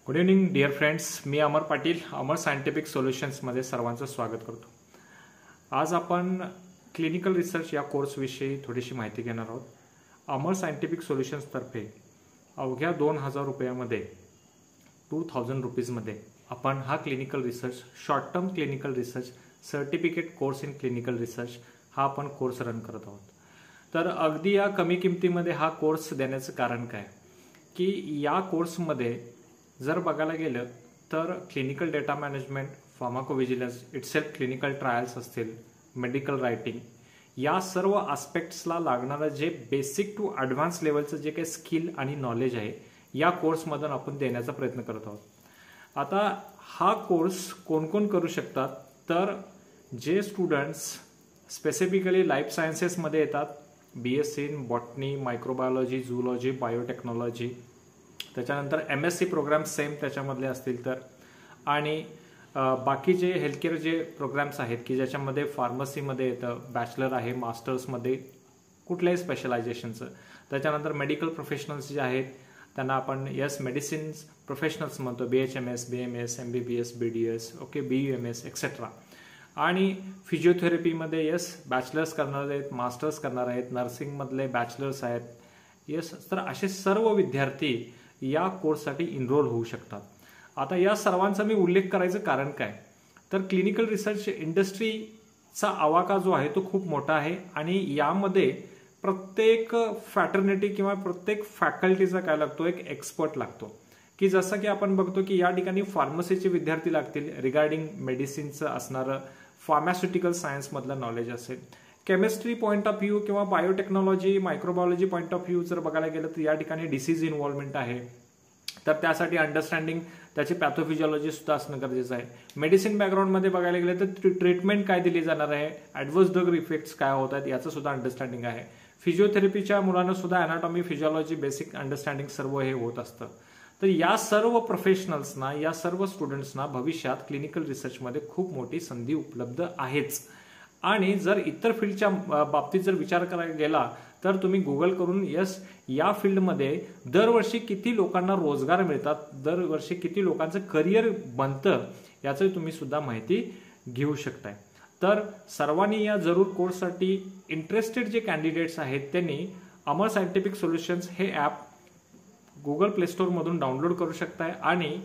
Good evening dear friends, मी अमर पाटील अमर scientific सोल्युशन्समध्ये सर्वांचं स्वागत करतो. आज आपण क्लिनिकल रिसर्च या कोर्सविषयी थोडीशी माहिती घेणार आहोत. अमर सायंटिफिक सोल्युशन्सतर्फे अवघ्या 2000 रुपयामध्ये 2000 रुपीजमध्ये आपण हा clinical research short term clinical research certificate course in clinical research हा आपण कोर्स रन करत आहोत. तर अगदी या कमी किमतीमध्ये हा कोर्स देण्याचं कारण काय की या कोर्समध्ये जर बघायला गेलं तर clinical data management, pharmacovigilance, itself clinical trials असतील, मेडिकल रायटिंग या सर्व आस्पेक्ट्सला लागणारं जे बेसिक टू ॲडव्हान्स लेवलचं जे काही स्किल आणि नॉलेज आहे या कोर्समधून आपण देण्याचा प्रयत्न करत आहोत. आता हा कोर्स कोण कोण करू शकतात, तर जे स्टुडंट्स स्पेसिफिकली लाईफ सायन्सेसमध्ये येतात, BSc in botany, microbiology, zoology, biotechnology, त्याच्यानंतर MSc प्रोग्राम्स सेम त्याच्यामधले असतील तर, आणि बाकी जे हेल्थकेअर जे प्रोग्राम्स आहेत की ज्याच्यामध्ये फार्मसीमध्ये येतं, बॅचलर आहे, मास्टर्समध्ये कुठल्याही स्पेशलायझेशनचं, त्याच्यानंतर मेडिकल प्रोफेशनल्स जे आहेत त्यांना आपण मेडिसिन्स प्रोफेशनल्स म्हणतो, BHMS, BMS, MBBS, BDS, okay, BUMS etcetera. आणि फिजिओथेरपीमध्ये बॅचलर्स करणार आहेत, मास्टर्स करणार आहेत, नर्सिंगमधले बॅचलर्स आहेत, तर असे सर्व विद्यार्थी या कोर्ससाठी इनरोल होऊ शकतात. आता या सर्वांचा मी उल्लेख करायचं कारण काय, तर क्लिनिकल रिसर्च इंडस्ट्रीचा आवाका जो आहे तो खूप मोठा आहे आणि यामध्ये प्रत्येक फॅटर्निटी किंवा प्रत्येक फॅकल्टीचा काय लागतो, एक एक्सपर्ट लागतो. की जसं की आपण बघतो की या ठिकाणी फार्मसीचे विद्यार्थी लागतील, रिगार्डिंग मेडिसिनचं असणारं फार्मास्युटिकल सायन्समधलं नॉलेज असेल, केमिस्ट्री पॉईंट ऑफ व्ह्यू किंवा biotechnology, microbiology point of view जर बघायला गेलं तर या ठिकाणी डिसीज इन्व्हॉल्वमेंट आहे, तर त्यासाठी अंडरस्टँडिंग त्याची पॅथोफिजिओलॉजी सुद्धा असणं गरजेचं आहे. मेडिसिन बॅकग्राऊंडमध्ये बघायला गेलं तर ट्रीटमेंट काय दिली जाणार आहे, ॲडव्हर्स ड्रग इफेक्ट्स काय होत आहेत याचं सुद्धा अंडरस्टँडिंग आहे. फिजिओथेरपीच्या मुलांना सुद्धा अॅनाटॉमी, फिजिओलॉजी बेसिक अंडरस्टँडिंग सर्व हे होत असतं. तर या सर्व प्रोफेशनल्सना, या सर्व स्टुडंट्सना भविष्यात क्लिनिकल रिसर्चमध्ये खूप मोठी संधी उपलब्ध आहेच. आणि जर इतर फील्डच्या बाबतीत जर विचार करायला गेला तर तुम्ही गुगल करून या फील्डमध्ये दरवर्षी किती लोकांना रोजगार मिळतात, दरवर्षी किती लोकांचं करिअर बनतं याचं तुम्ही सुद्धा माहिती घेऊ शकताय. तर सर्वांनी या जरूर कोर्ससाठी इंटरेस्टेड जे कॅन्डिडेट्स आहेत त्यांनी अमर सायंटिफिक सोल्युशन्स हे ॲप गुगल प्ले स्टोअरमधून डाउनलोड करू शकताय आणि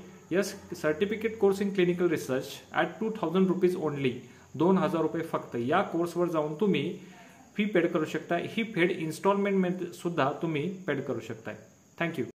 certificate course in clinical research at 2000 rupees only, 2000 रुपये फक्त या कोर्सवर जाऊन तुम्ही फी पेड करू शकता. ही पेड इन्स्टॉलमेंटमध्ये सुद्धा तुम्ही पेड करू शकताय. थँक्यू.